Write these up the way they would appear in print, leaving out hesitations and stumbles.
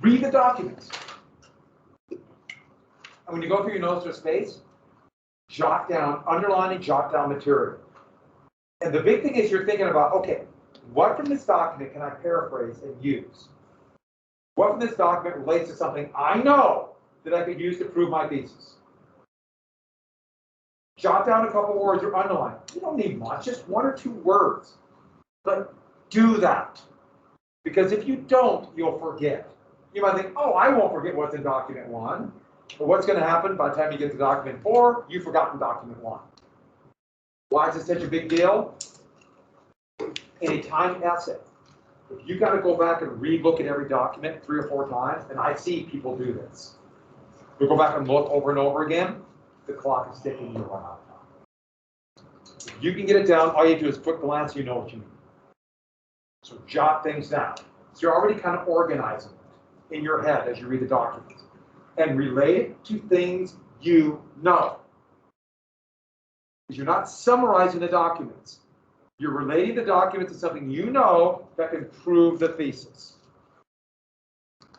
Read the documents. And when you go through your notes or space, jot down, underline and jot down material. And the big thing is you're thinking about, okay, what from this document can I paraphrase and use? What from this document relates to something I know that I could use to prove my thesis? Jot down a couple words or underline. You don't need much, just 1 or 2 words. But do that. Because if you don't, you'll forget. You might think, oh, I won't forget what's in document 1. But what's going to happen by the time you get to document 4, you've forgotten document 1. Why is it such a big deal? In a timed essay, if you got to go back and re-look at every document 3 or 4 times, and I see people do this, you go back and look over and over again, the clock is ticking, you run out of time. If you can get it down, all you do is quick glance, you know what you mean. So jot things down. So you're already kind of organizing it in your head as you read the documents. And relate it to things you know. Because you're not summarizing the documents. You're relating the documents to something you know that can prove the thesis.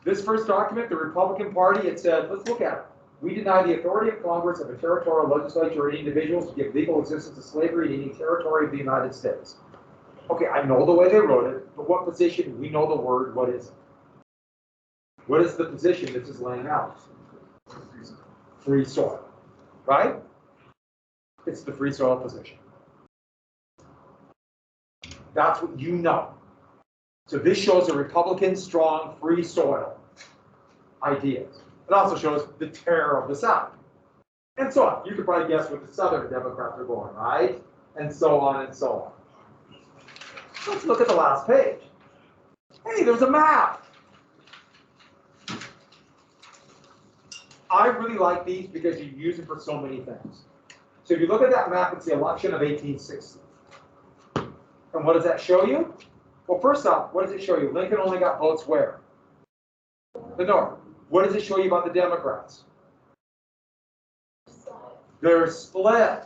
This first document, the Republican Party, it said, let's look at it. We deny the authority of Congress, of a territorial legislature, or any individuals to give legal existence to slavery in any territory of the United States. Okay, I know the way they wrote it, but what position? We know the word, what is it? What is the position this is laying out? Free soil, right? It's the free soil position. That's what you know. So this shows a Republican strong free soil ideas. It also shows the terror of the South. And so on. You could probably guess what the Southern Democrats are going, right? And so on and so on. Let's look at the last page. Hey, there's a map. I really like these because you use them for so many things. So if you look at that map, it's the election of 1860. And what does that show you? Well, first off, what does it show you? Lincoln only got votes where? The North. What does it show you about the Democrats? They're split.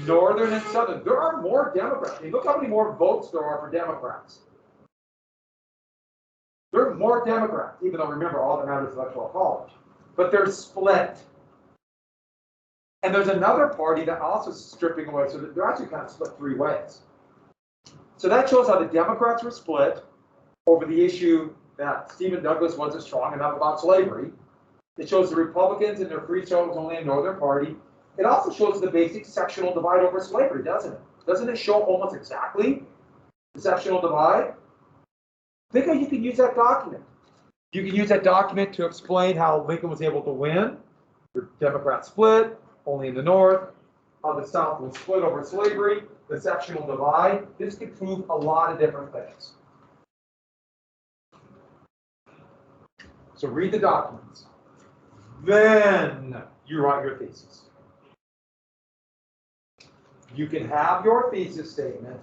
Northern and Southern. There are more Democrats. I mean, look how many more votes there are for Democrats. There are more Democrats, even though, remember, all that matters is electoral college. But they're split. And there's another party that also is stripping away, so they're actually kind of split 3 ways. So that shows how the Democrats were split over the issue that Stephen Douglas wasn't strong enough about slavery. It shows the Republicans and their free soil was only a Northern party. It also shows the basic sectional divide over slavery, doesn't it? Doesn't it show almost exactly the sectional divide? Think how you can use that document. You can use that document to explain how Lincoln was able to win. The Democrats split, only in the North. How the South was split over slavery, the sectional divide. This could prove a lot of different things. So read the documents. Then you write your thesis. You can have your thesis statement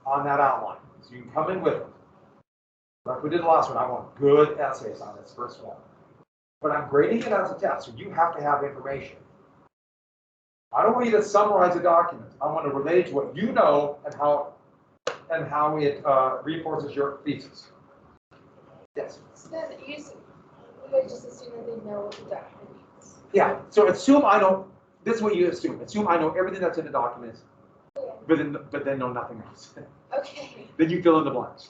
on that outline. So you can come in with it. Like we did the last one, I want good essays on this first one. But I'm grading it as a test, so you have to have information. I don't want you to summarize a document. I want to relate it to what you know and how it reinforces your thesis. Yes? So then we just assume that they know what the document means. Yeah, so assume I know, this is what you assume. Assume I know everything that's in the document, Okay. but then know nothing else. Okay. Then you fill in the blanks.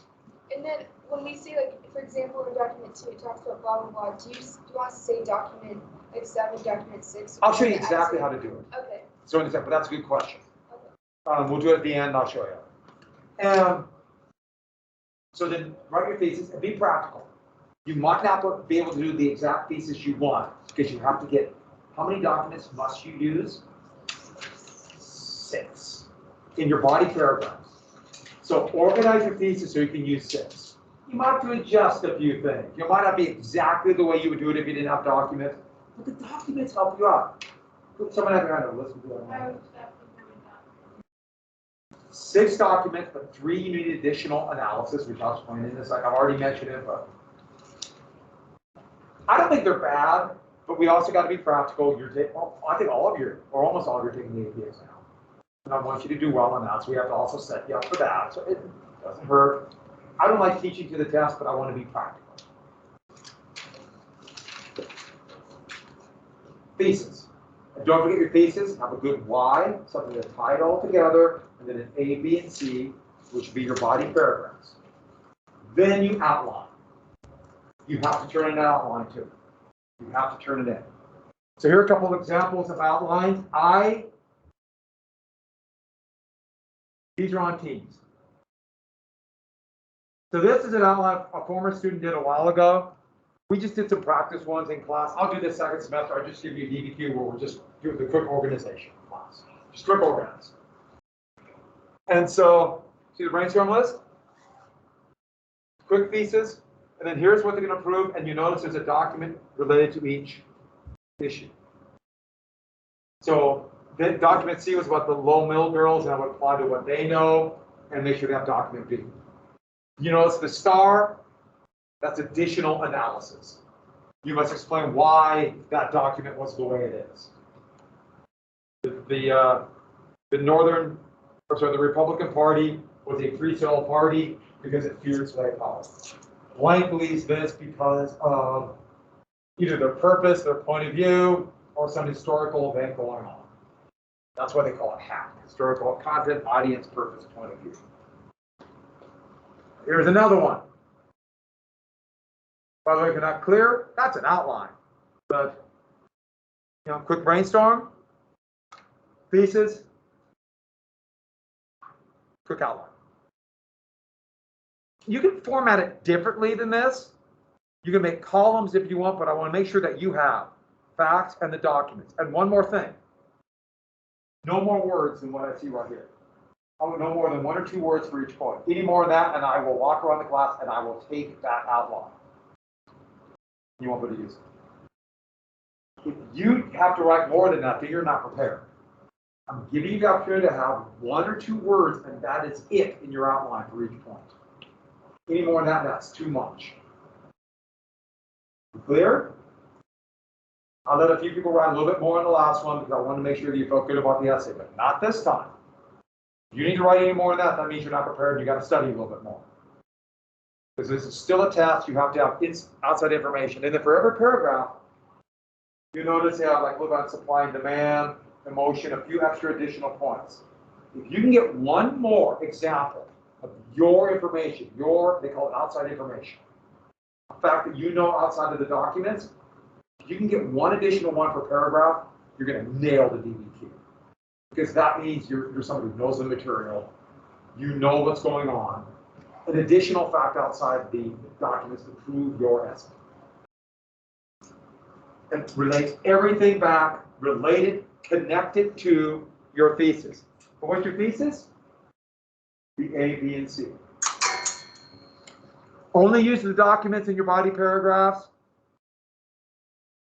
And then when we say, like, for example, in document 2, it talks about blah, blah, blah, do you want us to say document, like 7, document 6? I'll show you exactly how to do it. Okay. So in a second, but that's a good question. Okay. We'll do it at the end, I'll show you. So then write your thesis and be practical. You might not be able to do the exact thesis you want because you have to get, how many documents must you use? 6 in your body paragraphs. So organize your thesis so you can use 6. You might have to adjust a few things. You might not be exactly the way you would do it if you didn't have documents, but the documents help you out. Someone have their hand up, listen to that. 6 documents, but 3 you need additional analysis, which I'll explain in this. Like I've already mentioned it, but I don't think they're bad, but we also got to be practical. I think all of you, or almost all of you, are taking the APUSH now. And I want you to do well on that, so we have to also set you up for that. So it doesn't hurt. I don't like teaching to the test, but I want to be practical. thesis. And don't forget your thesis, have a good why, something to tie it all together, and then an A, B, and C, which would be your body paragraphs. Then you outline. You have to turn in an outline too. You have to turn it in. So here are a couple of examples of outlines. These are on Teams. So this is an outline a former student did a while ago. We just did some practice ones in class. I'll do this second semester. I'll just give you a DBQ where we'll just do the quick organization class. Just quick organize. And so, see the brainstorm list? Quick thesis. And then here's what they're going to prove. And you notice there's a document related to each issue. So document C was about the low middle girls, and I would apply to what they know, and make sure they have document B. You notice the star, that's additional analysis. You must explain why that document was the way it is. The Republican Party was a free soil party because it feared slave power. Blank believes this because of either their purpose, their point of view, or some historical event going on. That's why they call it HAP, historical content, audience, purpose, point of view. Here's another one. By the way, if you're not clear, that's an outline. But, quick brainstorm, thesis, quick outline. You can format it differently than this. You can make columns if you want, but I want to make sure that you have facts and the documents. And one more thing. No more words than what I see right here. I want no more than 1 or 2 words for each point. Any more than that, and I will walk around the class and I will take that outline. You won't be able to use it. If you have to write more than that, then you're not prepared. I'm giving you the opportunity to have 1 or 2 words, and that is it in your outline for each point. Any more than that, that's too much. Clear? I'll let a few people write a little bit more on the last one because I want to make sure that you feel good about the essay, but not this time. If you need to write any more than that, that means you're not prepared and you got to study a little bit more. Because this is still a test, you have to have outside information. And then for every paragraph, you notice they have like look at supply and demand, emotion, a few extra additional points. If you can get one more example of your information, they call it outside information, a fact that you know outside of the documents, if you can get one additional one per paragraph, you're going to nail the DBQ. Because that means you're somebody who knows the material, you know what's going on, an additional fact outside the documents to prove your essay. It relates everything back, related, connected to your thesis. But what's your thesis? The A, B, and C. Only use the documents in your body paragraphs.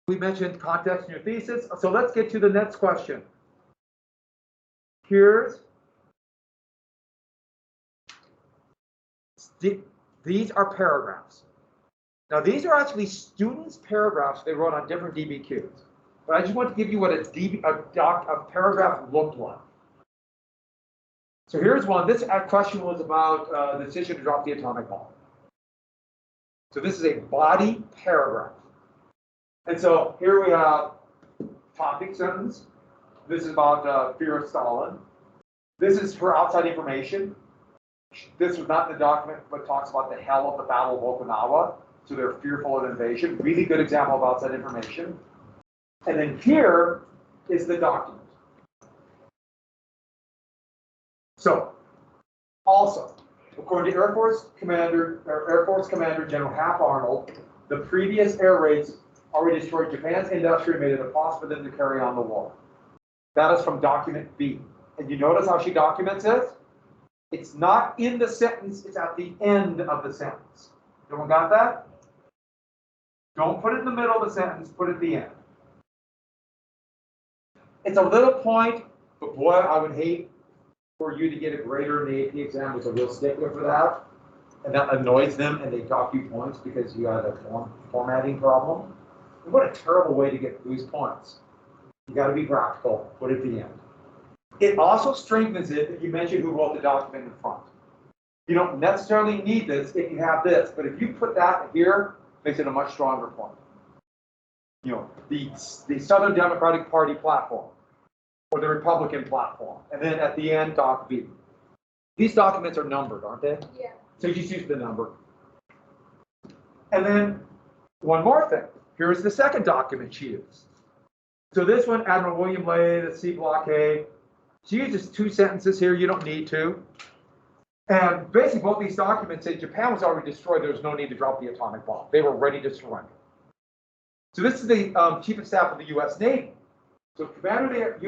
We mentioned context in your thesis. So let's get to the next question. These are paragraphs. Now these are actually students' paragraphs they wrote on different DBQs. But I just want to give you what a paragraph looked like. So here's one. This question was about the decision to drop the atomic bomb. So this is a body paragraph. And so here we have topic sentence. This is about fear of Stalin. This is for outside information. This was not in the document, but talks about the hell of the Battle of Okinawa. So they're fearful of invasion. Really good example of outside information. And then here is the document. So, also, according to Air Force Commander General Hap Arnold, the previous air raids already destroyed Japan's industry and made it impossible for them to carry on the war. That is from document B. And you notice how she documents it? It's not in the sentence, it's at the end of the sentence. Everyone got that? Don't put it in the middle of the sentence, put it at the end. It's a little point, but boy, I would hate for you to get a grader in the AP exam with a real stickler for that. And that annoys them and they dock you points because you had a formatting problem. And what a terrible way to get these points. You got to be practical, put it at the end. It also strengthens it if you mention who wrote the document in front. You don't necessarily need this if you have this, but if you put that here, it makes it a much stronger point. You know, the Southern Democratic Party platform or the Republican platform, and then at the end, Doc B. These documents are numbered, aren't they? Yeah. So you just use the number. And then one more thing. Here's the second document she used. So this one, Admiral William Ley, the sea blockade. She uses 2 sentences here. You don't need to. And basically, both these documents say Japan was already destroyed. There was no need to drop the atomic bomb. They were ready to surrender. So this is the Chief of Staff of the U.S. Navy. So Commander of the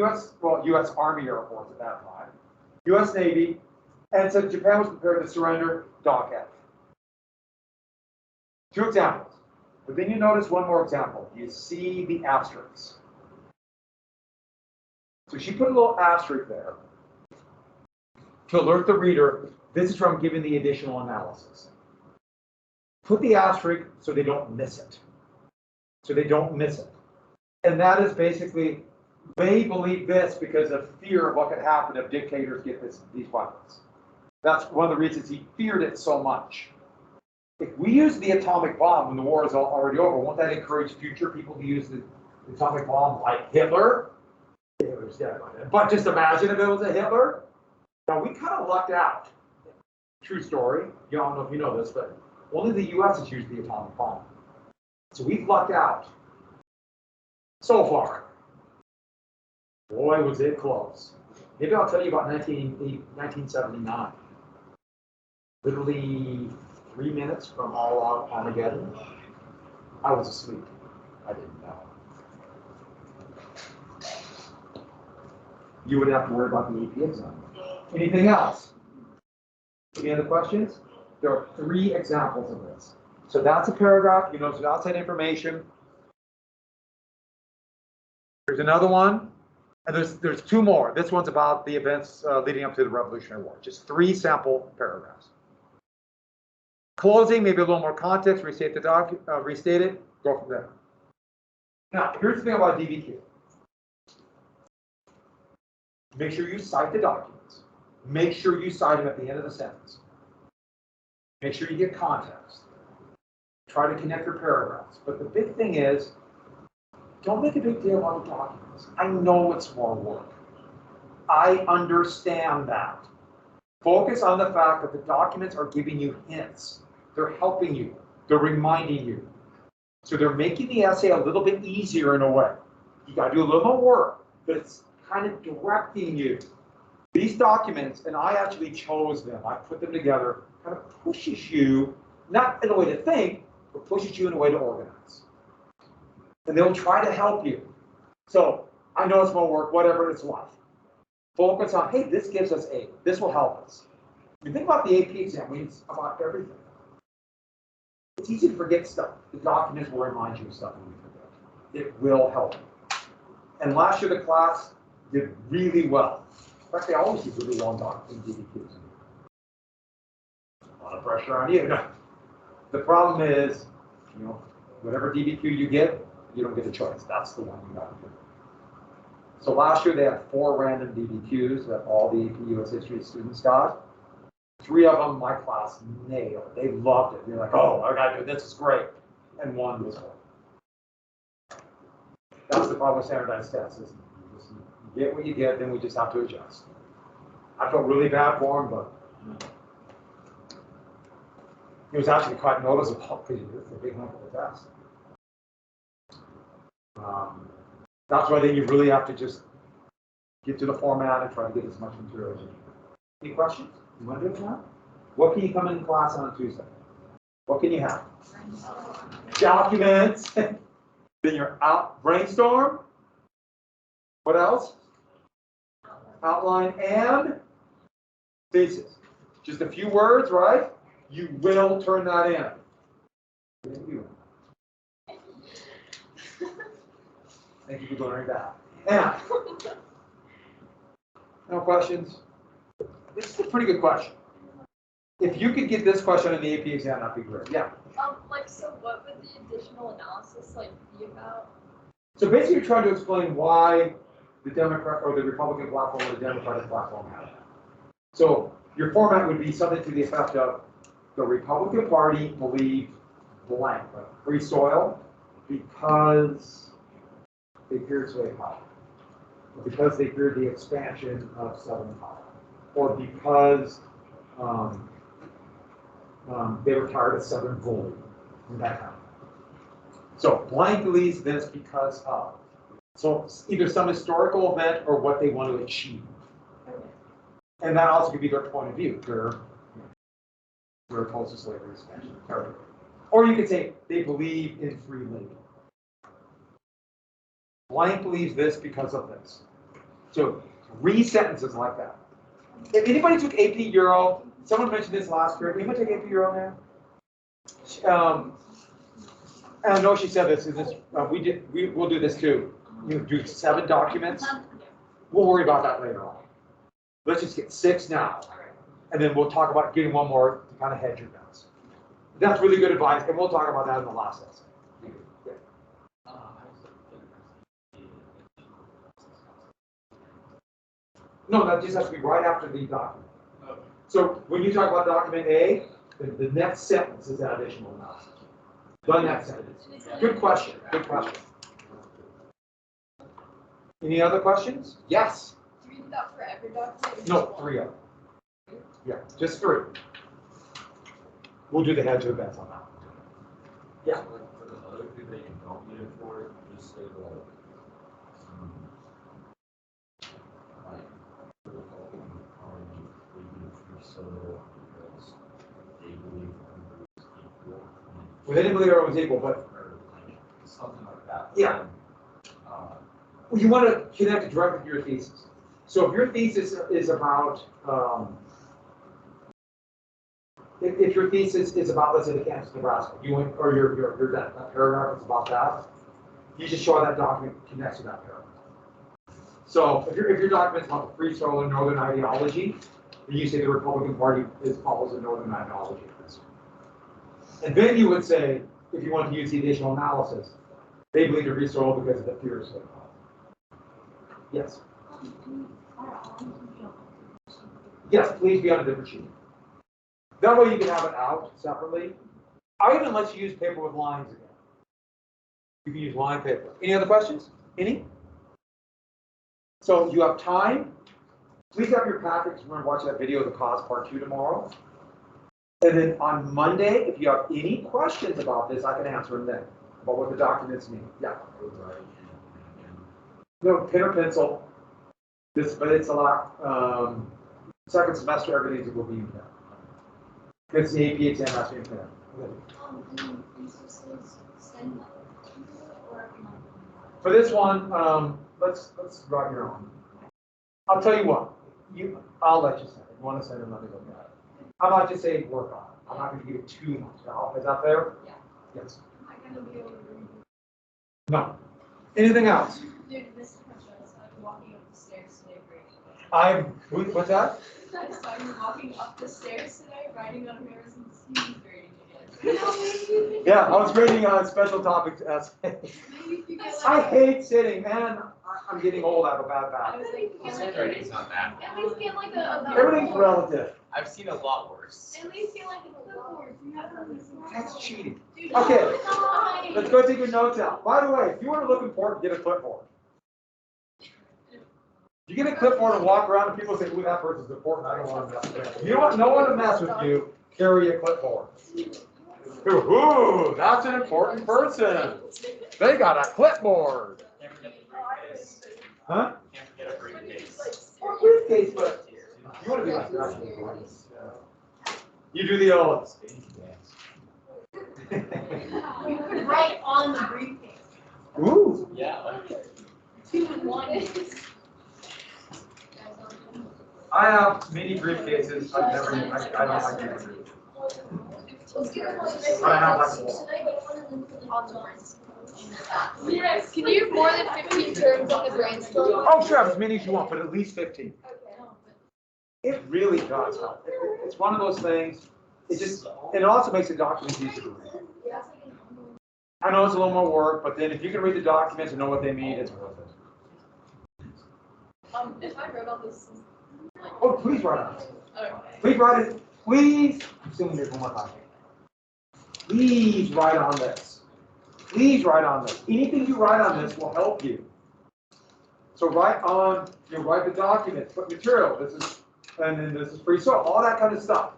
U.S. Army Air Force at that time, U.S. Navy, and said Japan was prepared to surrender, Doc F. 2 examples. But then you notice one more example. You see the asterisks. So she put a little asterisk there to alert the reader, this is from giving the additional analysis. Put the asterisk so they don't miss it. So they don't miss it. And that is basically, they believe this because of fear of what could happen if dictators get these weapons. That's one of the reasons he feared it so much. If we use the atomic bomb when the war is already over, won't that encourage future people to use the atomic bomb like Hitler? Hitler's dead by then. But just imagine if it was a Hitler. Now, we kind of lucked out. True story. You don't know if you know this, but only the U.S. has used the atomic bomb. So we've lucked out. So far. Boy, was it close. Maybe I'll tell you about 1979. Literally 3 minutes from all out Armageddon. I was asleep. I didn't know. You wouldn't have to worry about the AP exam. Anything else? Any other questions? There are 3 examples of this. So that's a paragraph. You know, it's outside information. There's another one. And there's 2 more. This one's about the events leading up to the Revolutionary War. Just 3 sample paragraphs. Closing, maybe a little more context, restate it, go from there. Now, here's the thing about DBQ. Make sure you cite the documents. Make sure you cite them at the end of the sentence. Make sure you get context. Try to connect your paragraphs. But the big thing is, don't make a big deal out of documents. I know it's more work. I understand that. Focus on the fact that the documents are giving you hints. They're helping you. They're reminding you. So they're making the essay a little bit easier in a way. You got to do a little more work, but it's kind of directing you. These documents, and I actually chose them, I put them together, kind of pushes you, not in a way to think, but pushes you in a way to organize. And they'll try to help you. So I know it's more work, whatever it's worth. Focus on, hey, this gives us A. This will help us. When you think about the AP exam, it's about everything. It's easy to forget stuff. The documents will remind you of stuff when you forget. It will help you. And last year, the class did really well. In fact, they always do really well in DBQs. A lot of pressure on you. The problem is, you know, whatever DBQ you get, you don't get a choice. That's the one you got to do. So last year they had 4 random DBQs that all the AP US History students got. 3 of them my class nailed. They loved it. They're like, oh, I got to do this. Is great. And 1 was hard. That's the problem with standardized tests. Is you get what you get, then we just have to adjust. I felt really bad for them, but you know, it was actually quite noticeable because it's a big lump of the test. That's why then you really have to just get to the format and try to get as much material as you can. Any questions? You want to do it now? What can you come in class on Tuesday? What can you have? Documents. Then you're out. Brainstorm. What else? Outline and thesis. Just a few words, right? You will turn that in. Thank you for learning that. And no questions? This is a pretty good question. If you could get this question in the AP exam, that'd be great. Yeah. So what would the additional analysis be about? So basically, you're trying to explain why the Democrat or the Republican platform or the Democratic platform have that. So your format would be something to the effect of the Republican Party believed blank, like free soil, because they feared slave power, or because they feared the expansion of Southern power, or because they were tired of Southern bullying, and that kind of thing. So blank believes this because of. So either some historical event or what they want to achieve. And that also could be their point of view. They're opposed to slavery expansion. Or you could say they believe in free labor. Blank believes this because of this. So 3 sentences like that. If anybody took AP Euro, someone mentioned this last year. Anybody take AP Euro now? And I know she said this. Is this we'll do this too. You do 7 documents. We'll worry about that later on. Let's just get 6 now, and then we'll talk about getting 1 more to kind of hedge your bets. That's really good advice, and we'll talk about that in the last lesson. Yeah. No, that just has to be right after the document. So when you talk about document A, the next sentence is that additional analysis. The next sentence. Good question. Good question. Any other questions? Yes. Do you read that for every document? No, 3 of them. Yeah, just 3. We'll do the hedge of events on that. Yeah. For the other thing that you don't need it for, just say like for the following colony, they need free soda because they believe everybody is equal. Well, they didn't believe everyone was equal, but Or like something like that. Yeah. Well, you want to connect it directly to your thesis. So if your thesis is about, if your thesis is about, let's say, the Kansas, Nebraska, or that paragraph is about that, you just show how that document connects to that paragraph. So if your document is about the free soil and northern ideology, then you say the Republican Party follows the northern ideology. And then you would say, if you want to use the additional analysis, they believe the free soil because of the fear of slave power. Yes. Yes, please be on a different sheet. That way you can have it out separately. I even let you use paper with lines again. You can use line paper. Any other questions? Any? So you have time. Please have your packets. Remember, watch that video of the cause part 2 tomorrow. And then on Monday, if you have any questions about this, I can answer them then, about what the documents mean. Yeah. No, pen or pencil. But it's a lot. Second semester, everything will be in there. It's the AP exam asking in there. For this one, let's write your own. I'll tell you what. I'll let you send it. You want to send it? Let me look at it. How about just say work on it? I'm not going to give it too much. Is that fair? Yeah. Yes. Am I going to be able to read it? No. Anything else? Dude, this question, I saw you walking up the stairs today grading. What's that? I saw you walking up the stairs today writing on Harrison's huge grading again. Yeah, I was grading special topics essays. I hate sitting, man. I'm getting old. I have a bad back. His handwriting's not bad. At least get like a Everything's relative. I've seen a lot worse. At least get like a clipboard. That's cheating. Dude, Okay, no. let's go take your notes out. By the way, if you want to look important, get a clipboard. You get a clipboard and walk around and people say, ooh, that person's important. I don't want to mess with them. You want no one to mess with you, carry a clipboard. Ooh, that's an important person. They got a clipboard. Can't forget the briefcase. Huh? Can't forget a briefcase. Or briefcase, but you want to be like that. You do the old. You could write on the briefcase. Ooh. Yeah, like 2 in 1. I have many briefcases. I don't like them. I have like Yes. Can you have more than 15 terms on the brainstorm? Oh, sure, as many as you want, but at least 15. It really does help. It's one of those things. It also makes the documents easier to read. I know it's a little more work, but then if you can read the documents and know what they mean, it's worth it. If I wrote all this. Oh, please write on it. Okay. Please write it. Please. I'm assuming there's one more time. Please write on this. please write on this. Anything you write on this will help you. So write the documents, put material, and then this is free soil, all that kind of stuff.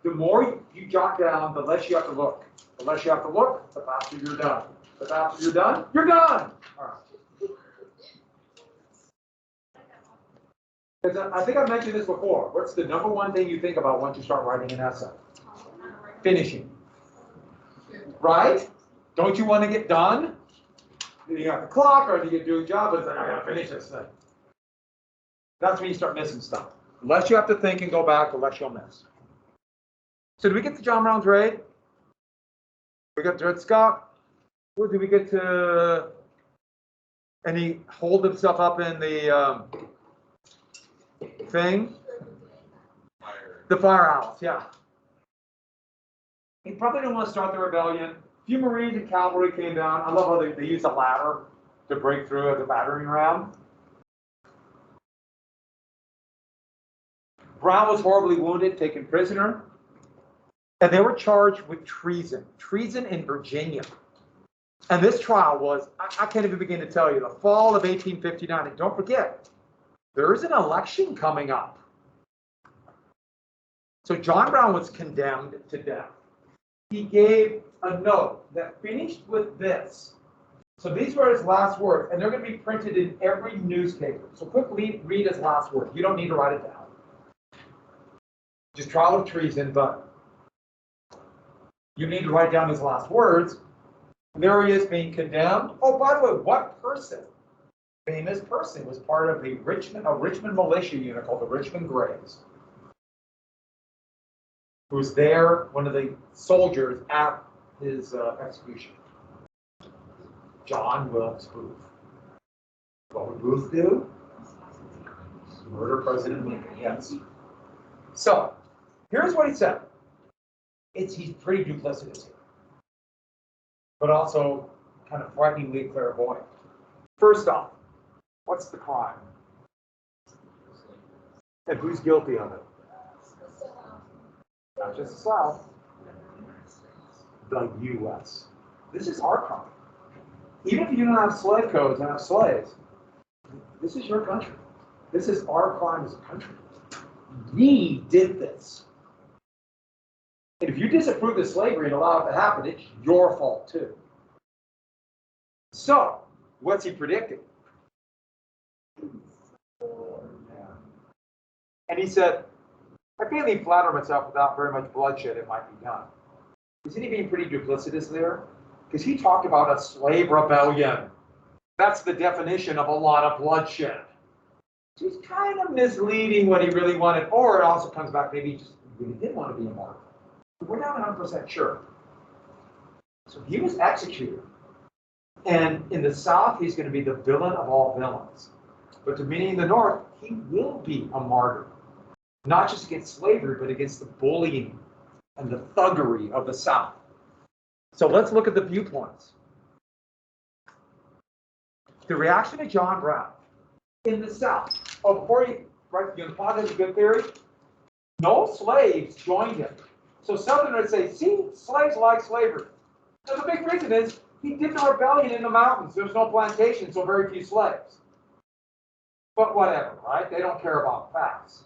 The more you jot down, the less you have to look. The less you have to look, the faster you're done. The faster you're done, you're done. All right. Because I think I've mentioned this before. What's the number one thing you think about once you start writing an essay? Finishing. Right? Don't you want to get done? You have the clock, or you do a job, but it's like, I gotta finish this thing. That's when you start missing stuff. The less you have to think and go back, the less you'll miss. So did we get to John Brown's raid? We got Dred Scott. Where did we get to? And he holed himself up in the thing? The firehouse, yeah. He probably didn't want to start the rebellion. A few Marines and cavalry came down. I love how they used a ladder to break through the battering ram. Brown was horribly wounded, taken prisoner, and they were charged with treason. Treason in Virginia. And this trial was, I can't even begin to tell you, the fall of 1859. And don't forget, there is an election coming up. So John Brown was condemned to death. He gave a note that finished with this. So these were his last words, and they're going to be printed in every newspaper. So quickly read his last words. You don't need to write it down. Just trial of treason, but you need to write down his last words. There he is being condemned. Oh, by the way, what person, famous person, was part of the Richmond militia unit called the Richmond Greys, who was there, one of the soldiers at his execution? John Wilkes Booth. What would Booth do? Murder President Lincoln, yes. So, here's what he said. He's pretty duplicitous here, but also kind of frighteningly clairvoyant. First off, what's the crime? And who's guilty of it? Not just the South, the U.S. This is our crime. Even if you don't have slave codes and have slaves, this is your country. This is our crime as a country. We did this. And if you disapprove of slavery and allow it to happen, it's your fault too. So, what's he predicting? And he said, I faintly flatter myself without very much bloodshed it might be done. Isn't he being pretty duplicitous there? Because he talked about a slave rebellion. That's the definition of a lot of bloodshed. So he's kind of misleading what he really wanted, or it also comes back, maybe he just really did want to be a martyr. We're not 100% sure. So he was executed. And in the South, he's going to be the villain of all villains. But to many in the North, he will be a martyr. Not just against slavery, but against the bullying and the thuggery of the South. So let's look at the viewpoints. The reaction to John Brown in the South. Oh, before you plot has a good theory. No slaves joined him. So Southerners say, see, slaves like slavery. So the big reason is he did the rebellion in the mountains. There's no plantation, so very few slaves. But whatever, right? They don't care about facts.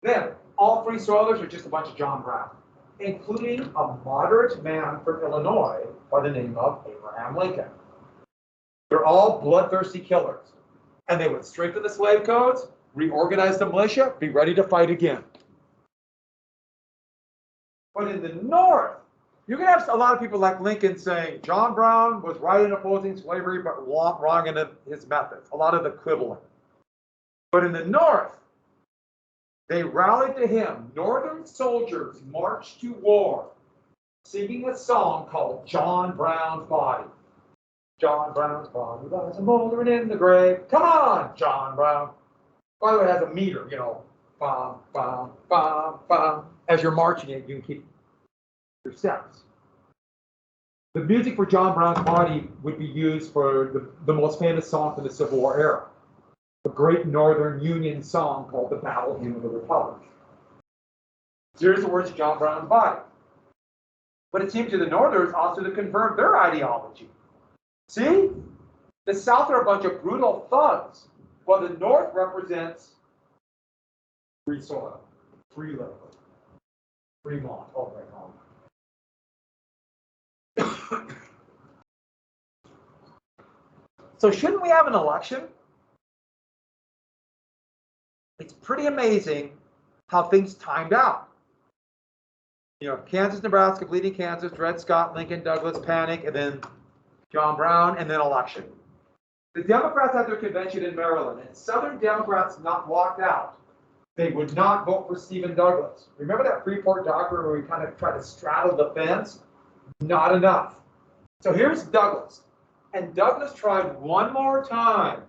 Then, all Free Soilers are just a bunch of John Brown, including a moderate man from Illinois by the name of Abraham Lincoln. They're all bloodthirsty killers. And they would strengthen the slave codes, reorganize the militia, be ready to fight again. But in the North, you can have a lot of people like Lincoln saying John Brown was right in opposing slavery, but wrong in his methods. A lot of the quibbling. But in the North, they rallied to him. Northern soldiers marched to war, singing a song called John Brown's Body. John Brown's body lies moldering in the grave. Come on, John Brown. By the way, it has a meter, bum, bum, bum, bum. As you're marching it, you can keep your steps. The music for John Brown's Body would be used for the most famous song from the Civil War era, the great Northern Union song called the Battle Hymn of the Republic. Here's the words of John Brown's Body. But it seemed to the Northerners also to confirm their ideology. See? The South are a bunch of brutal thugs, while the North represents free soil, free labor, Fremont, all right home. So shouldn't we have an election? It's pretty amazing how things timed out. You know, Kansas, Nebraska, bleeding Kansas, Dred Scott, Lincoln, Douglas, panic, and then John Brown, and then election. The Democrats had their convention in Maryland, and Southern Democrats not walked out. They would not vote for Stephen Douglas. Remember that Freeport doctrine where we kind of tried to straddle the fence? Not enough. So here's Douglas. And Douglas tried one more time.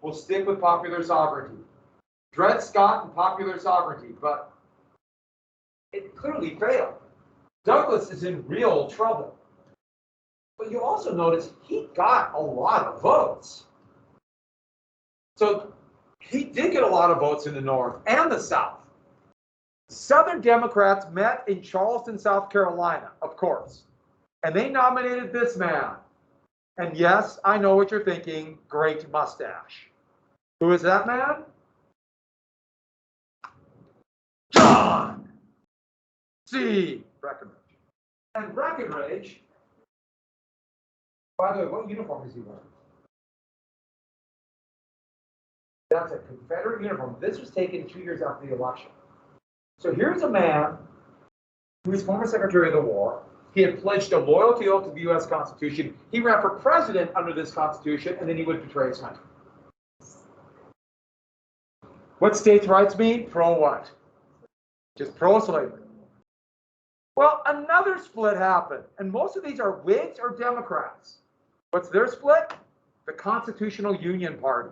We'll stick with popular sovereignty. Dred Scott and popular sovereignty, but it clearly failed. Douglas is in real trouble. But you also notice he got a lot of votes. So he did get a lot of votes in the North and the South. Southern Democrats met in Charleston, South Carolina, of course, and they nominated this man. And yes, I know what you're thinking, great mustache. Who is that man? John C. Breckinridge. And Breckinridge, by the way, what uniform is he wearing? That's a Confederate uniform. This was taken 2 years after the election. So here's a man who was former Secretary of the War. He had pledged a loyalty oath to the U.S. Constitution. He ran for president under this Constitution, and then he would betray his country. What states' rights mean? Pro what? Just pro-slavery. Well, another split happened, and most of these are Whigs or Democrats. What's their split? The Constitutional Union Party.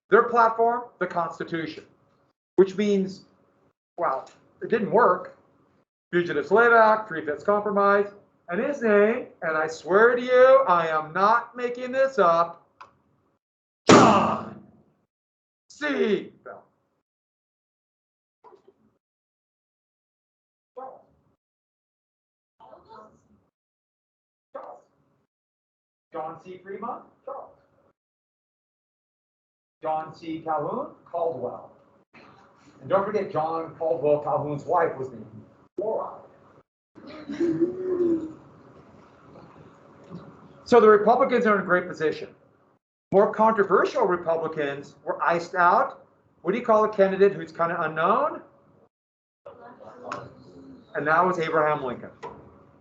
Their platform, the Constitution, which means, well, it didn't work. Fugitive Slave Act, Three-Fifths Compromise, and his name, and I swear to you, I am not making this up, John C. Bell. Charles. John C. Fremont, Charles. John C. Calhoun, Caldwell. And don't forget, John Caldwell Calhoun's wife was named Laura. So the Republicans are in a great position. More controversial Republicans were iced out. What do you call a candidate who's kind of unknown? And that was Abraham Lincoln.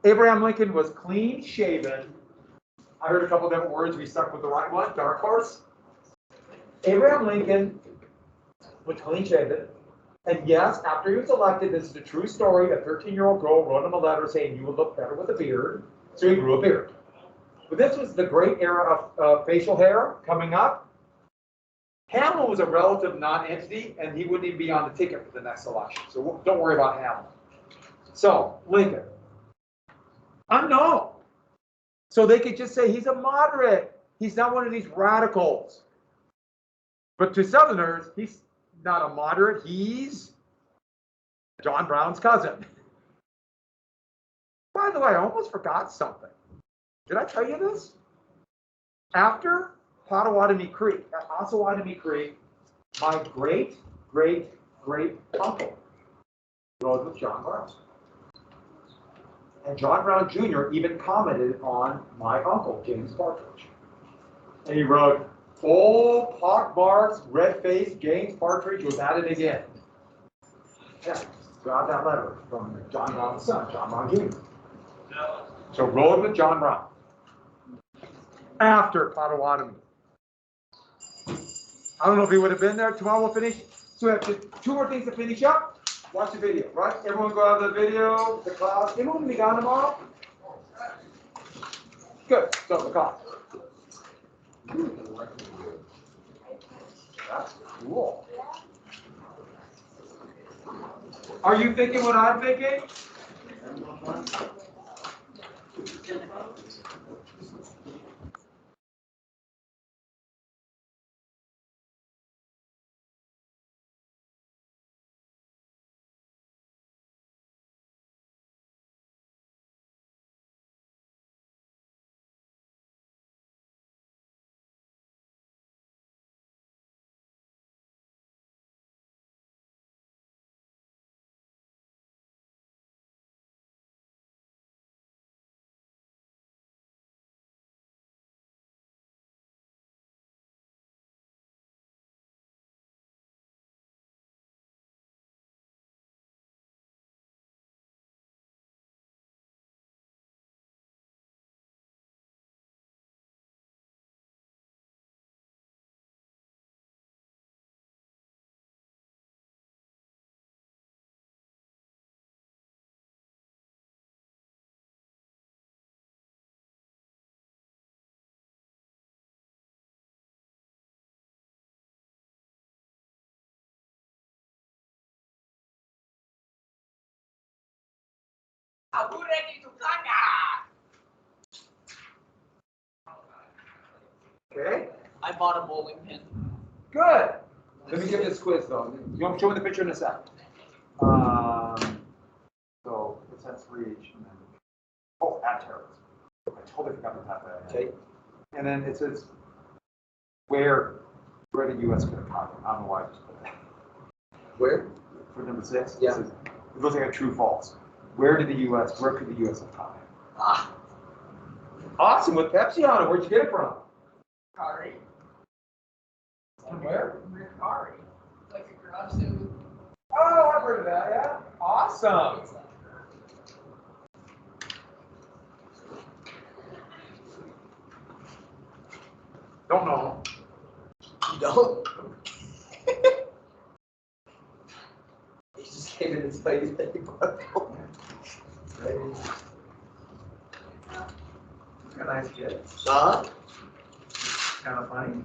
Abraham Lincoln was clean shaven. I heard a couple of different words. We stuck with the right one, dark horse. Abraham Lincoln was clean shaven. And yes, after he was elected, this is a true story. A 13-year-old girl wrote him a letter saying, "You would look better with a beard." So he grew a beard. But this was the great era of facial hair coming up. Hamlin was a relative non-entity, and he wouldn't even be on the ticket for the next election. So don't worry about Hamlin. So Lincoln, unknown. So they could just say he's a moderate. He's not one of these radicals. But to Southerners, he's not a moderate. He's John Brown's cousin. By the way, I almost forgot something. Did I tell you this? After Pottawatomie Creek, at Osawatomie Creek, my great uncle rode with John Brown. And John Brown Jr. even commented on my uncle, James Partridge. And he wrote, "Old pockmarks, red-faced James Partridge was at it again." Yeah, got that letter from John Brown's son, John Brown Jr. So rode with John Brown. After Pottawatomie. I don't know if he would have been there. Tomorrow we'll finish. So we have two more things to finish up. Watch the video, right? Everyone go out of the video, the class. Anyone going to be gone tomorrow? Good. So the class. That's cool. Are you thinking what I'm thinking? Abu ready to kaka. Okay, I bought a bowling pin. good. Let me give you this quiz though. You want to show me the picture in a sec. So it's at 3 each and then, oh, at terror. I totally forgot to have that. Okay. And then it says where the U.S. could have caught it. I don't know why I just put that. Where? For number 6, Yeah. it says, it looks like a true false. Where could the U.S. have caught it? Ah, Awesome, with Pepsi on it. Where'd you get it from? Kari. From where? Kari. Like a garage sale. Oh, I've heard of that, yeah. Awesome. Don't know. you don't? He just came in and said that he bought A nice kid. Huh? Kind of funny.